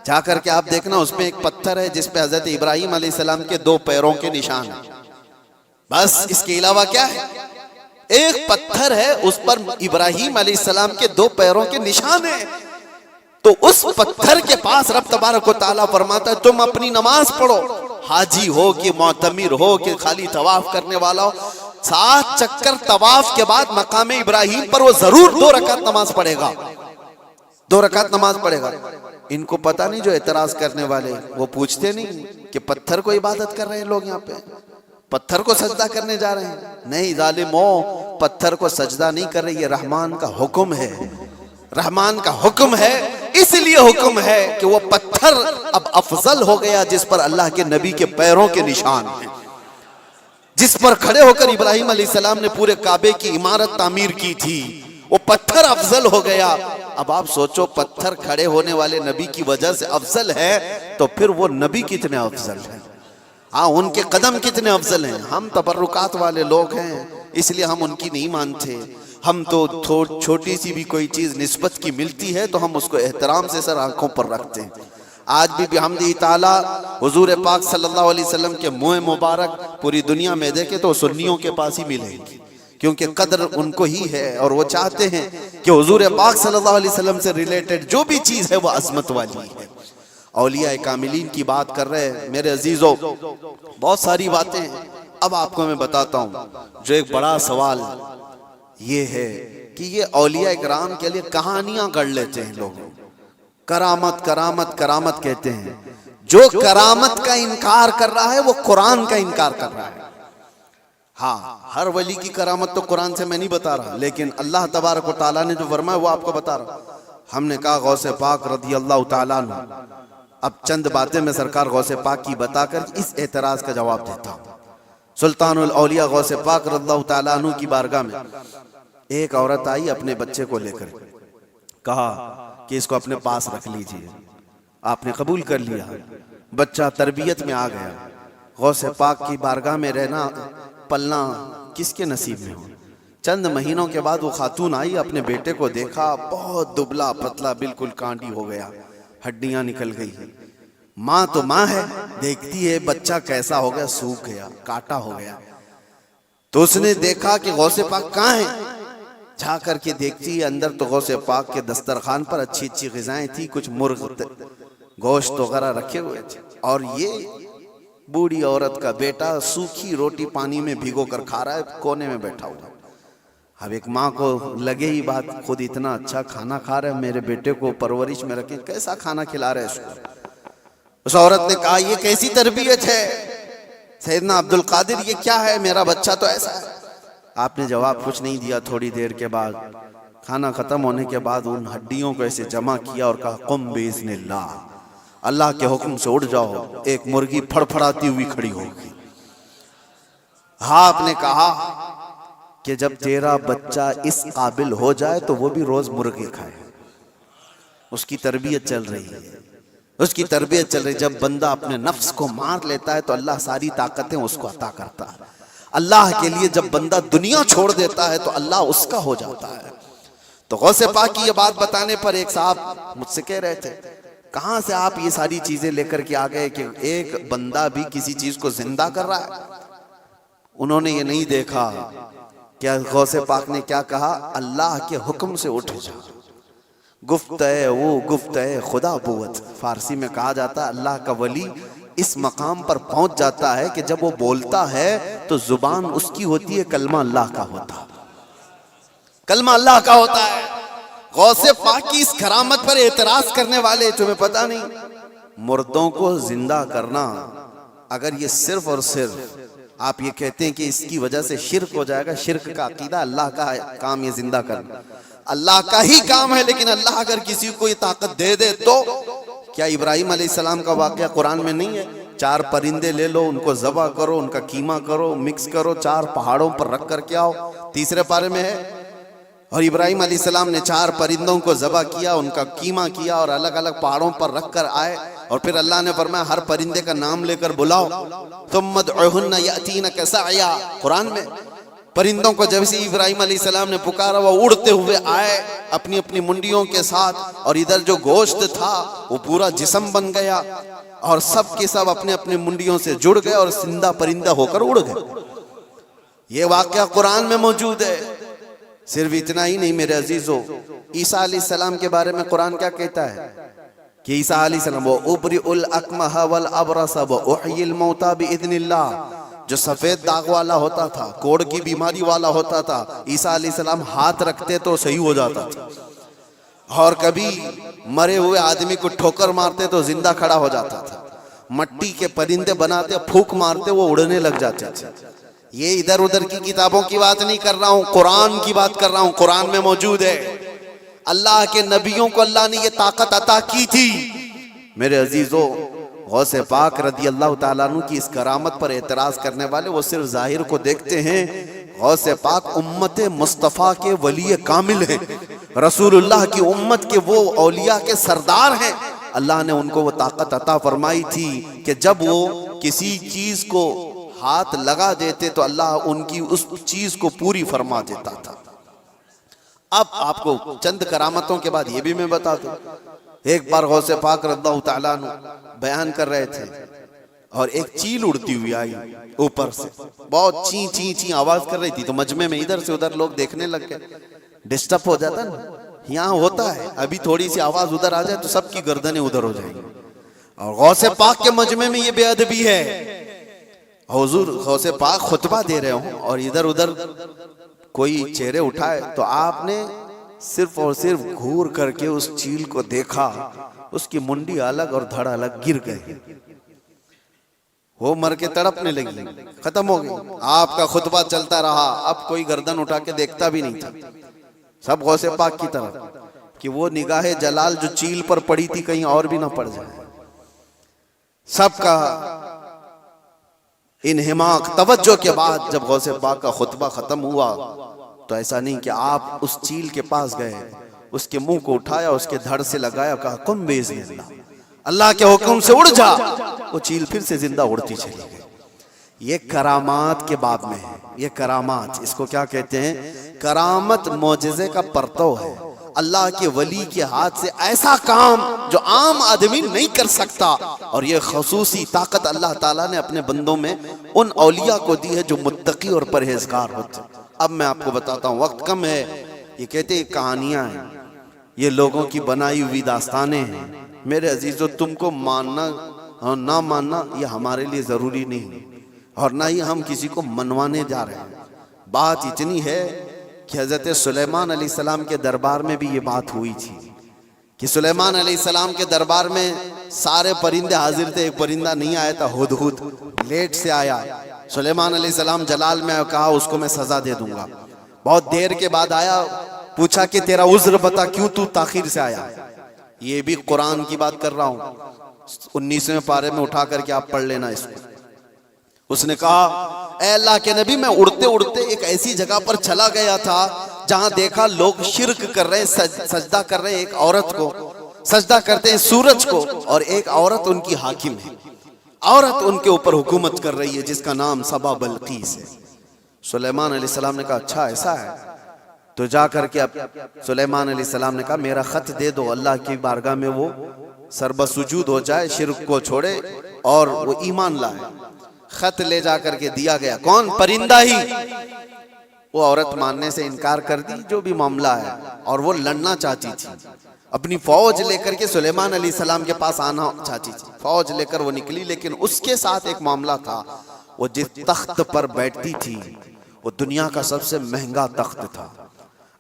جا کر کے آپ دیکھنا اس میں ایک پتھر ہے جس پہ حضرت ابراہیم علیہ السلام کے 2 پیروں کے نشان ہیں. بس اس کے علاوہ کیا ہے؟ ایک پتھر ہے اس پر ابراہیم علیہ السلام کے 2 پیروں کے نشان ہیں. تو اس پتھر کے پاس رب تبارک و تعالیٰ فرماتا ہے تم اپنی نماز پڑھو, حاجی ہو کہ معتمر ہو کہ خالی طواف کرنے والا ہو, 7 چکر طواف کے بعد مقام ابراہیم پر وہ ضرور 2 رکعت نماز پڑھے گا, 2 رکعت نماز پڑھے گا. ان کو پتہ نہیں جو اعتراض کرنے والے وہ پوچھتے نہیں کہ پتھر کو عبادت کر رہے ہیں لوگ, یہاں پہ پتھر کو سجدہ کرنے جا رہے ہیں. نہیں ظالموں, پتھر کو سجدہ نہیں کر رہے, یہ رحمان کا حکم ہے, رحمان کا حکم ہے. اس لیے حکم ہے کہ وہ پتھر اب افضل ہو گیا جس پر اللہ کے نبی کے پیروں کے نشان ہیں. جس پر کھڑے ہو کر ابراہیم علیہ السلام نے پورے کعبے کی عمارت تعمیر کی تھی، وہ پتھر افضل ہو گیا۔ اب آپ سوچو، پتھر کھڑے ہونے والے نبی کی وجہ سے افضل ہے تو پھر وہ نبی کتنے افضل ہیں، ہاں ان کے قدم کتنے افضل ہیں۔ ہم تبرکات والے لوگ ہیں، اس لیے ہم ان کی نہیں مانتے۔ ہم تو چھوٹی سی بھی کوئی چیز نسبت کی ملتی ہے تو ہم اس کو احترام سے سر آنکھوں پر رکھتے ہیں۔ آج بھی بحمدہ تعالی حضور پاک صلی اللہ علیہ وسلم کے منہ مبارک پوری دنیا میں دیکھے تو سنیوں کے پاس ہی ملے گی، کیونکہ قدر ان کو ہی ہے، اور وہ چاہتے ہیں کہ حضور پاک صلی اللہ علیہ وسلم سے ریلیٹڈ جو بھی چیز ہے وہ عظمت والی ہے۔ اولیاء کاملین کی بات کر رہے ہیں میرے عزیزو، بہت ساری باتیں ہیں، اب آپ کو میں بتاتا ہوں۔ جو ایک بڑا سوال یہ ہے کہ یہ اولیاء کرام کے لیے کہانیاں گڑھ لیتے ہیں لوگ، کرامت کرامت کرامت کہتے ہیں۔ جو کرامت کا انکار کر رہا ہے وہ قرآن کا انکار کر رہا ہے۔ ہاں، ہر ولی کی کرامت تو قرآن سے میں نہیں بتا رہا، لیکن اللہ تبارک و تعالیٰ نے جو فرمایا وہ آپ کو بتا رہا۔ ہم نے کہا غوث پاک رضی اللہ تعالیٰ عنہ، اب چند باتیں میں سرکار غوث پاک کی بتا کر اس اعتراض کا جواب دیتا ہوں۔ سلطان الاولیاء غوث پاک رضی اللہ تعالیٰ عنہ کی بارگاہ میں ایک عورت آئی اپنے بچے کو لے کر، کہا کہ اس کو اپنے پاس رکھ لیجئے۔ آپ نے قبول کر لیا، بچہ تربیت میں آ گیا۔ غوث پاک کی بارگاہ میں رہنا پلنا کس کے نصیب میں ہو۔ چند مہینوں کے بعد وہ خاتون آئی، اپنے بیٹے کو دیکھا، بہت دبلا پتلا، بالکل کانٹی ہو گیا، ہڈیاں نکل گئی۔ ماں تو ماں ہے، دیکھتی ہے بچہ کیسا ہو گیا، سوکھ گیا، کاٹا ہو گیا۔ تو اس نے دیکھا کہ غوث پاک کہاں ہیں، جا کر کے دیکھتی ہے اندر تو غوث پاک کے دسترخوان پر اچھی اچھی غذائیں تھی، کچھ مرغ گوشت وغیرہ رکھے ہوئے تھے، اور یہ بوڑھی عورت کا بیٹا سوکھی روٹی پانی میں بھگو کر کھا رہا ہے، کونے میں بیٹھا ہوا۔ اب ایک ماں کو لگے ہی بات، خود اتنا اچھا کھانا کھا رہا ہے، میرے بیٹے کو پرورش میں رکھے، کیسا کھانا کھلا رہے اس کو۔ اس عورت نے کہا یہ کیسی تربیت ہے سیدنا عبد القادر، یہ کیا ہے، میرا بچہ تو ایسا ہے۔ آپ نے جواب کچھ نہیں دیا۔ تھوڑی دیر کے بعد کھانا ختم ہونے کے بعد ان ہڈیوں کو ایسے جمع کیا اور کہا قم باذن اللہ، اللہ کے حکم سے اٹھ جاؤ۔ ایک مرغی پھڑ پھڑاتی ہوئی کھڑی ہوگی۔ ہاں، آپ نے کہا کہ جب تیرا بچہ اس قابل ہو جائے تو وہ بھی روز مرغی کھائے۔ اس کی تربیت چل رہی ہے، اس کی تربیت چل رہی ہے۔ جب بندہ اپنے نفس کو مار لیتا ہے تو اللہ ساری طاقتیں اس کو عطا کرتا ہے۔ اللہ کے لیے جب بندہ دنیا چھوڑ دیتا ہے تو اللہ اس کا ہو جاتا ہے۔ تو غوث پاک کی یہ بات بتانے پر ایک صاحب مجھ سے کہہ رہے تھے کہاں سے آپ یہ ساری چیزیں لے کر کے آ گئے کہ ایک بندہ بھی کسی چیز کو زندہ کر رہا ہے۔ انہوں نے یہ نہیں دیکھا کہ غوث پاک نے کیا کہا، اللہ کے حکم سے اٹھ جا۔ گفت ہے وہ گفت ہے خدا بوت، فارسی میں کہا جاتا ہے اللہ کا ولی اس مقام پر پہنچ جاتا ہے کہ جب وہ بولتا ہے تو زبان اس کی ہوتی ہے، کلمہ اللہ کا ہوتا ہے، کلمہ اللہ کا ہوتا ہے۔ غوث پاک کی اس کرامت پر اعتراض کرنے والے، تمہیں پتہ نہیں مردوں کو زندہ کرنا، اگر یہ صرف اور صرف آپ یہ کہتے ہیں کہ اس کی وجہ سے شرک ہو جائے گا، شرک کا عقیدہ، اللہ کا کام یہ زندہ کرنا اللہ کا ہی کام ہے، لیکن اللہ اگر کسی کو یہ طاقت دے دے تو کیا ابراہیم علیہ السلام کا واقعہ قرآن میں نہیں ہے؟ 4 پرندے لے لو، ان کو ذبح کرو، ان کا قیمہ کرو، مکس کرو، 4 پہاڑوں پر رکھ کر کے آؤ، 3 پارے میں ہے۔ اور ابراہیم علیہ السلام نے 4 پرندوں کو ذبح کیا، ان کا قیمہ کیا اور الگ الگ پہاڑوں پر رکھ کر آئے، اور پھر اللہ نے فرمایا ہر پرندے کا نام لے کر بلاؤ، ثم ادعوہن یأتینک سعیا۔ قرآن میں پرندوں کو جب سے ابراہیم علیہ السلام نے پکارا وہ اڑتے ہوئے آئے اپنی اپنی منڈیوں کے ساتھ، اور ادھر جو گوشت تھا وہ پورا جسم بن گیا، اور سب کے سب اپنے اپنے منڈیوں سے جڑ گئے اور زندہ پرندہ ہو کر اڑ گئے۔ یہ واقعہ قرآن میں موجود ہے۔ صرف اتنا ہی نہیں میرے عزیزو، عیسیٰ علیہ السلام کے بارے میں قرآن کیا کہتا ہے کہ عیسیٰ علیہ السلام وَأُبْرِئُ الْأَكْمَحَ وَالْأَبْرَصَ وَأُحْيِي الْمَوْتَى بِإِذْنِ اللَّهِ، جو سفید داغ والا ہوتا تھا، کوڑ کی بیماری والا ہوتا تھا، عیسیٰ علیہ السلام ہاتھ رکھتے تو صحیح ہو جاتا تھا، اور کبھی مرے ہوئے آدمی کو ٹھوکر مارتے تو زندہ کھڑا ہو جاتا تھا، مٹی کے پرندے بناتے پھونک مارتے وہ اڑنے لگ جاتے تھے۔ یہ ادھر ادھر کی کتابوں کی بات نہیں کر رہا ہوں، قرآن کی بات کر رہا ہوں، قرآن میں موجود ہے۔ اللہ کے نبیوں کو اللہ نے یہ طاقت عطا کی تھی۔ میرے عزیزو، غوث پاک رضی اللہ تعالیٰ عنہ کی اس کرامت پر اعتراض کرنے والے وہ صرف ظاہر کو دیکھتے ہیں۔ غوث پاک امت مصطفیٰ کے ولی کامل ہیں، رسول اللہ کی امت کے وہ اولیاء کے سردار ہیں۔ اللہ نے ان کو وہ طاقت عطا فرمائی تھی کہ جب وہ کسی چیز کو ہاتھ لگا دیتے تو اللہ ان کی اس چیز کو پوری فرما دیتا تھا۔ اب آپ کو چند کرامتوں کے بعد یہ بھی میں بتا دوں۔ ایک بار غوث پاک رضی اللہ تعالیٰ عنہ بیان کر رہے تھے اور ایک چیل اڑتی ہوئی آئی اوپر سے، بہت چین چین چین آواز کر رہی تھی، تو مجمع میں ادھر سے ادھر لوگ دیکھنے لگ گئے۔ ڈسٹرب ہو جاتا نا، یہاں ہوتا ہے، ابھی تھوڑی سی آواز ادھر آ جائے تو سب کی گردنیں ادھر ہو جائیں گی۔ اور غوث پاک کے مجمع میں یہ بے ادبی ہے، حضور غوث پاک خطبہ دے رہے ہوں اور ادھر ادھر کوئی چہرے اٹھائے تو آپ نے صرف اور صرف گھور کر کے اس چیل کو دیکھا، اس کی منڈی الگ اور دھڑ الگ، گر گئے، وہ مر کے تڑپنے لگی، ختم ہو گئی۔ آپ کا خطبہ چلتا رہا، اب کوئی گردن اٹھا کے دیکھتا بھی نہیں تھا، سب غوث پاک کی طرف کہ وہ نگاہ جلال جو چیل پر پڑی تھی کہیں اور بھی نہ پڑ جائے۔ سب کا انہماک توجہ کے بعد جب غوث پاک کا خطبہ ختم ہوا تو ایسا نہیں کہ آپ اس چیل کے پاس گئے، اس کے منہ کو اٹھایا، اس کے دھڑ سے لگایا، کہا قم باذن اللہ، اللہ کے حکم سے اڑ جا۔ وہ چیل پھر سے زندہ اڑتی چلی گئی۔ یہ کرامات کے باب میں ہے، یہ کرامات، اس کو کیا کہتے ہیں؟ کرامت معجزے کا پرتو ہے، اللہ کے ولی کے ہاتھ سے ایسا کام جو عام آدمی نہیں کر سکتا، اور یہ خصوصی طاقت اللہ تعالیٰ نے اپنے بندوں میں ان اولیاء کو دی ہے جو متقی اور پرہیزگار ہوتے ہیں۔ اب میں آپ کو بتاتا ہوں، وقت کم ہے، یہ کہتے ہیں کہانیاں ہیں، یہ لوگوں کی بنائی ہوئی داستانیں ہیں۔ میرے عزیزو، تم کو ماننا اور نہ ماننا یہ ہمارے لیے ضروری نہیں، اور نہ ہی ہم کسی کو منوانے جا رہے ہیں۔ بات اتنی ہے کہ حضرت سلیمان علیہ السلام کے دربار میں بھی یہ بات ہوئی تھی کہ سلیمان علیہ السلام کے دربار میں سارے پرندے حاضر تھے، ایک پرندہ نہیں آیا تھا، ہدہد لیٹ سے آیا۔ سلیمان علیہ السلام جلال میں کہا اس کو میں سزا دے دوں گا۔ بہت دیر کے بعد آیا، پوچھا کہ تیرا عذر بتا، کیوں تو تاخیر سے آیا؟ یہ بھی قرآن کی بات کر رہا ہوں، 19ویں پارے میں اٹھا کر کے آپ پڑھ لینا اس کو۔ اس نے کہا اے اللہ کے نبی، میں اڑتے اڑتے ایک ایسی جگہ پر چلا گیا تھا جہاں دیکھا لوگ شرک کر رہے ہیں، سجدہ کر رہے ہیں ایک عورت کو، سجدہ کرتے ہیں سورج کو، اور ایک عورت ان کی حاکم ہے، عورت ان کے اوپر حکومت کر رہی ہے جس کا نام سبا بلقیس ہے۔ سلیمان علیہ السلام نے کہا اچھا ایسا ہے، تو جا کر کے اب سلیمان علیہ السلام نے کہا میرا خط دے دو، اللہ کی بارگاہ میں وہ سربسجود ہو جائے، شرک کو چھوڑے اور وہ ایمان لائے۔ خط لے جا کر کے دیا گیا، کون؟ پرندہ ہی۔ وہ عورت ماننے سے انکار کر دی، جو بھی معاملہ ہے، اور وہ لڑنا چاہتی تھی، اپنی فوج لے کر کے سلیمان علیہ السلام کے پاس آنا چاہتی تھی، فوج لے کر وہ نکلی، لیکن اس کے ساتھ ایک معاملہ تھا، وہ جس تخت پر بیٹھتی تھی وہ دنیا کا سب سے مہنگا تخت تھا،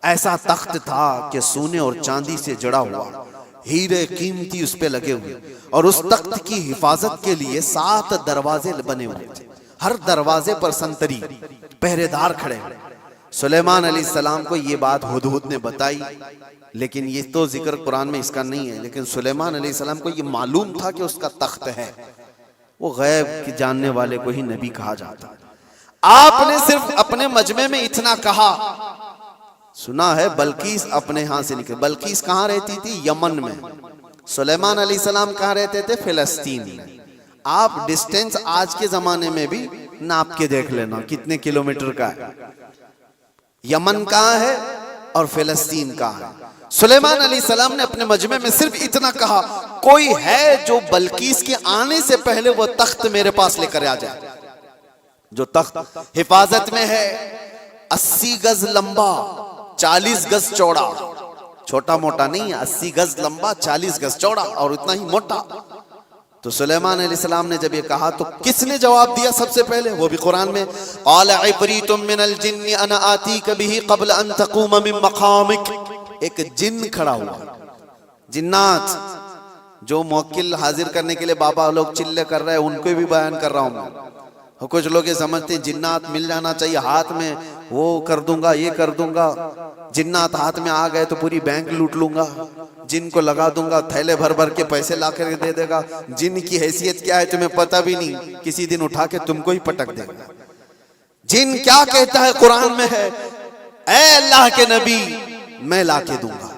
ایسا تخت تھا کہ سونے اور چاندی سے جڑا ہوا، ہیرے قیمتی اس پہ لگے ہوئے، اور اس تخت کی حفاظت کے لیے 7 دروازے بنے ہوئے تھے، ہر دروازے پر سنتری پہرے دار کھڑے۔ سلیمان علیہ السلام کو یہ بات ہدہد نے بتائی، لیکن یہ تو ذکر قرآن میں اس کا نہیں ہے، لیکن سلیمان علیہ السلام کو یہ معلوم تھا کہ اس کا تخت ہے۔ وہ غیب کی جاننے والے کو ہی نبی کہا جاتا۔ آپ نے صرف اپنے مجمع میں اتنا کہا، سنا ہے بلقیس اپنے ہاں سے نکل۔ بلقیس کہاں رہتی تھی؟ یمن میں۔ سلیمان علیہ السلام کہاں رہتے تھے؟ فلسطین میں۔ آپ ڈسٹینس آج کے زمانے میں بھی ناپ کے دیکھ لینا کتنے کلومیٹر کا ہے، یمن کہاں ہے اور فلسطین کہاں ہے۔ سلیمان علیہ السلام نے اپنے مجمع میں صرف اتنا کہا، کوئی ہے جو بلقیس کے آنے سے پہلے وہ تخت میرے پاس لے کر آ جائے، جو تخت حفاظت میں ہے، 80 گز لمبا، 40 گز چوڑا، چھوٹا موٹا نہیں، 80 گز لمبا، 40 گز چوڑا، اور اتنا ہی موٹا۔ تو سلیمان علیہ السلام نے جب یہ کہا تو کس نے جواب دیا سب سے پہلے؟ وہ بھی قرآن میں، قال عفریت من الجن انا آتیک بہ قبل ان تقوم من مقامک۔ ایک جن کھڑا ہوا، جنات جو موکل حاضر کرنے کے لیے بابا لوگ چلے کر رہے ہیں، ان کو بھی بیان کر رہا ہوں میں۔ کچھ لوگ یہ سمجھتے ہیں جنات مل جانا چاہیے، ہاتھ میں وہ کر دوں گا، یہ کر دوں گا، جنات ہاتھ میں آ گئے تو پوری بینک لوٹ لوں گا، جن کو لگا دوں گا تھیلے بھر بھر کے پیسے لا کر دے دے گا. جن کی حیثیت کیا ہے تمہیں پتہ بھی نہیں, کسی دن اٹھا کے تم کو ہی پٹک دے گا. جن کیا کہتا ہے قرآن میں ہے, اے اللہ کے نبی میں لا کے دوں گا,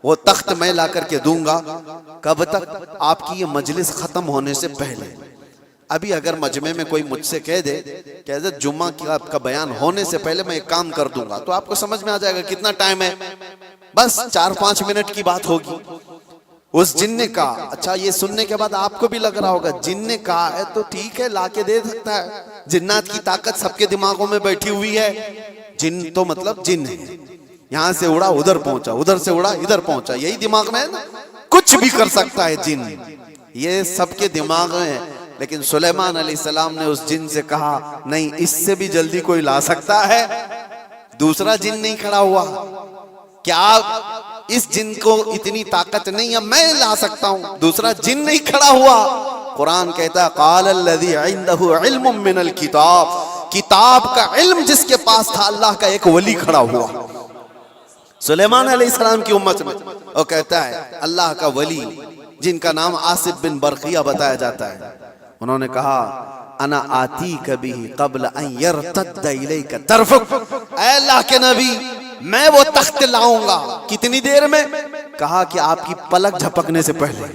وہ تخت میں لا کر کے دوں گا. کب تک؟ آپ کی یہ مجلس ختم ہونے سے پہلے. ابھی اگر مجمع میں کوئی مجھ سے کہہ دے کہ حضرت جمعہ کا بیان ہونے سے پہلے میں ایک کام کر دوں گا, تو آپ کو سمجھ میں آ جائے گا کتنا ٹائم ہے, بس 4-5 منٹ کی بات ہوگی. اس جن نے کہا, اچھا یہ سننے کے بعد آپ کو بھی لگ رہا ہوگا جن نے کہا ہے تو ٹھیک ہے لا کے دے سکتا ہے, جنات کی طاقت سب کے دماغوں میں بیٹھی ہوئی ہے. جن تو مطلب جن ہے, یہاں سے اڑا ادھر پہنچا, ادھر سے اڑا ادھر پہنچا, یہی دماغ میں ہے نا, کچھ بھی کر سکتا ہے جن, یہ سب کے دماغ میں ہے. لیکن سلیمان علیہ السلام نے اس جن سے کہا نہیں, اس سے بھی جلدی کوئی لا سکتا ہے. دوسرا جن نہیں کھڑا ہوا, کیا اس جن کو اتنی طاقت نہیں ہے, میں لا سکتا ہوں. دوسرا جن نہیں کھڑا ہوا. قرآن کہتا ہے قال الذی عنده علم من الکتاب, کتاب کا علم جس کے پاس تھا, اللہ کا ایک ولی کھڑا ہوا سلیمان علیہ السلام کی امت میں. وہ کہتا ہے اللہ کا ولی جن کا نام آصف بن برقیہ بتایا جاتا ہے, انہوں نے کہا انا آتیک بہ قبل ان یرتد الیک طرفک, اے اللہ کے نبی میں وہ تخت لاؤں گا. کتنی دیر میں؟ کہا کہ آپ کی پلک جھپکنے سے پہلے.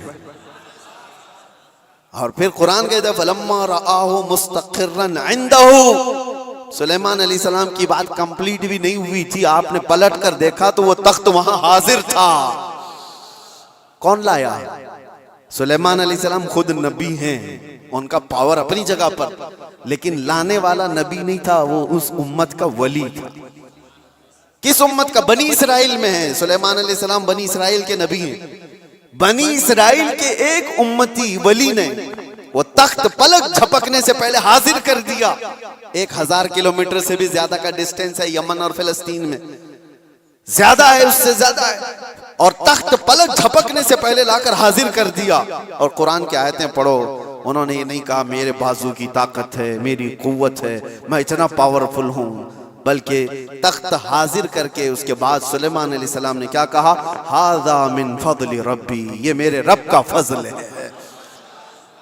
اور پھر قرآن کہتا ہے فلما رآہ مستقرا عنده, سلیمان علیہ السلام کی بات کمپلیٹ بھی نہیں ہوئی تھی, آپ نے پلٹ کر دیکھا تو وہ تخت وہاں حاضر تھا. کون لایا؟ سلیمان علیہ السلام خود نبی ہیں, ان کا پاور اپنی جگہ پر, لیکن لانے والا نبی نہیں تھا, وہ اس امت کا ولی تھا. کس امت کا؟ بنی اسرائیل میں ہے. سلیمان علیہ السلام بنی اسرائیل کے نبی ہیں. بنی اسرائیل کے ایک امتی ولی نے وہ تخت پلک جھپکنے سے پہلے حاضر کر دیا. 1000 کلومیٹر سے بھی زیادہ کا ڈسٹینس ہے یمن اور فلسطین میں, زیادہ ہے, اس سے زیادہ ہے, اور تخت پلک جھپکنے سے پہلے لا کر حاضر کر دیا. اور قرآن کی آیتیں پڑھو, انہوں نے یہ نہیں کہا میرے بازو کی طاقت ہے, میری قوت ہے, میں اتنا پاورفل ہوں, بلکہ تخت حاضر کر کے اس کے بعد سلیمان علیہ السلام نے کیا کہا, ھذا من فضل ربی, یہ میرے رب کا فضل ہے,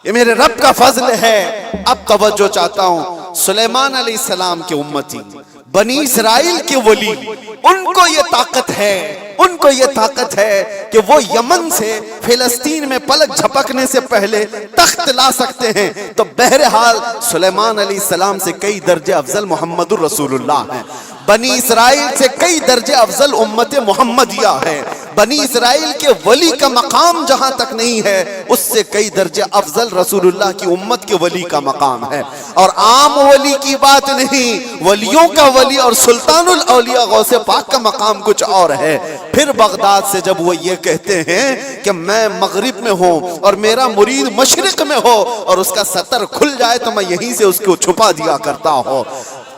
یہ میرے رب کا فضل ہے. اب توجہ چاہتا ہوں, سلیمان علیہ السلام کے امتی بنی اسرائیل کے ولی, ان کو یہ طاقت ہے, ان کو یہ طاقت ہے کہ وہ یمن سے فلسطین میں پلک جھپکنے سے پہلے تخت لا سکتے ہیں. تو بہرحال سلیمان علیہ السلام سے کئی درجے افضل محمد الرسول اللہ ہیں, بنی اسرائیل سے کئی درجے افضل امت محمدیہ ہے. بنی اسرائیل کے ولی کا مقام جہاں تک نہیں ہے, اس سے کئی درجے افضل رسول اللہ کی امت کے ولی کا مقام ہے. اور عام ولی کی بات نہیں, ولیوں کا ولی اور سلطان الاولیاء غوث پاک کا مقام کچھ اور ہے. پھر بغداد سے جب وہ یہ کہتے ہیں کہ میں مغرب میں ہوں اور میرا مرید مشرق میں ہو, اور اس کا ستر کھل جائے تو میں یہیں سے اس کو چھپا دیا کرتا ہوں,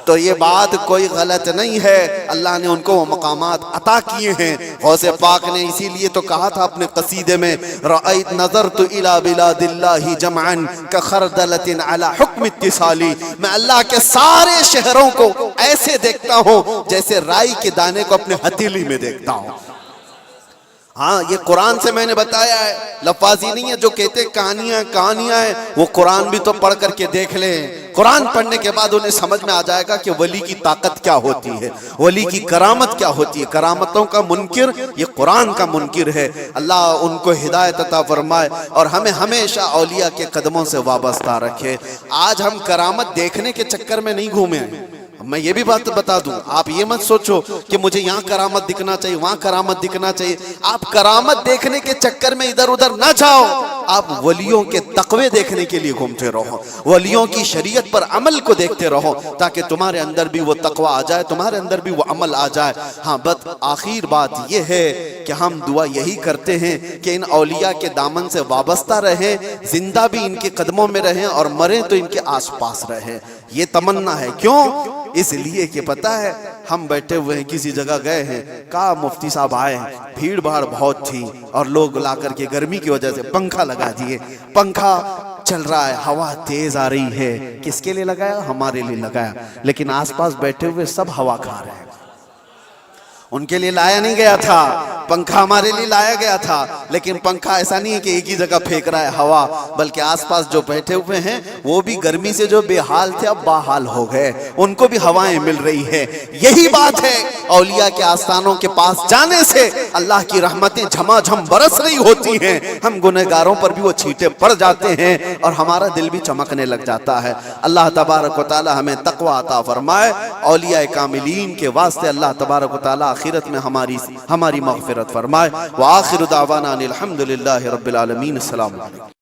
تو یہ بات کوئی غلط نہیں ہے. اللہ نے ان کو وہ مقامات عطا کیے ہیں. غوث پاک نے اسی لیے تو کہا تھا اپنے قصیدے میں, رأیت نظرت الی بلاد اللہ جمعا کخردلۃ علی حکم اتصالی, میں اللہ کے سارے شہروں کو ایسے دیکھتا ہوں جیسے رائی کے دانے کو اپنے ہتھیلی میں دیکھتا ہوں. ہاں یہ قرآن سے میں نے بتایا ہے, لفاظی نہیں ہے. جو کہتے کہانیاں ہیں, وہ قرآن بھی تو پڑھ کر کے دیکھ لیں. قرآن پڑھنے کے بعد انہیں سمجھ میں آ جائے گا کہ ولی کی طاقت کیا ہوتی ہے, ولی کی کرامت کیا ہوتی ہے. کرامتوں کا منکر یہ قرآن کا منکر ہے. اللہ ان کو ہدایت عطا فرمائے اور ہمیں ہمیشہ اولیاء کے قدموں سے وابستہ رکھے. آج ہم کرامت دیکھنے کے چکر میں نہیں گھومے ہیں. میں یہ بھی بات بتا دوں, آپ یہ مت سوچو کہ مجھے یہاں کرامت دکھنا چاہیے, وہاں کرامت دکھنا چاہیے. آپ کرامت دیکھنے کے چکر میں ادھر ادھر نہ جاؤ, آپ ولیوں کے تقوی دیکھنے کے لیے گھومتے رہو, ولیوں کی شریعت پر عمل کو دیکھتے رہو, تاکہ تمہارے اندر بھی وہ تقوی آ جائے, تمہارے اندر بھی وہ عمل آ جائے. ہاں بس آخر بات یہ ہے کہ ہم دعا یہی کرتے ہیں کہ ان اولیاء کے دامن سے وابستہ رہیں, زندہ بھی ان کے قدموں میں رہیں اور مریں تو ان کے آس پاس رہیں. یہ تمنا ہے. کیوں؟ اس لیے کہ پتہ ہے ہم بیٹھے ہوئے ہیں, کسی جگہ گئے ہیں, کہا مفتی صاحب آئے ہیں, بھیڑ بھاڑ بہت تھی اور لوگ لا کر کے گرمی کی وجہ سے پنکھا لگا دیے, پنکھا چل رہا ہے, ہوا تیز آ رہی ہے. کس کے لیے لگایا؟ ہمارے لیے لگایا. لیکن آس پاس بیٹھے ہوئے سب ہوا کھا رہے ہیں. ان کے لیے لایا نہیں گیا تھا، پنکھا ہمارے لیے لایا گیا تھا، لیکن پنکھا ایسا نہیں ہے کہ ایک ہی جگہ پھینک رہا ہے ہوا، بلکہ آس پاس جو بیٹھے ہوئے ہیں وہ بھی گرمی سے جو بے حال تھے اب باحال ہو گئے، ان کو بھی ہوائیں مل رہی ہیں۔ یہی بات ہے، اولیاء کے آستانوں کے پاس جانے سے اللہ کی رحمتیں جھما جھم برس رہی ہوتی ہیں، ہم گنہگاروں پر بھی وہ چھینٹے پڑ جاتے ہیں اور ہمارا دل بھی چمکنے لگ جاتا ہے۔ اللہ تبارک و تعالی ہمیں تقوی عطا فرمائے، اولیاء کاملین کے واسطے اللہ تبارک و تعالی آخرت میں ہماری مغفرت فرمائے۔ وآخر دعوانا الحمدللہ رب العالمین۔ السلام علیکم۔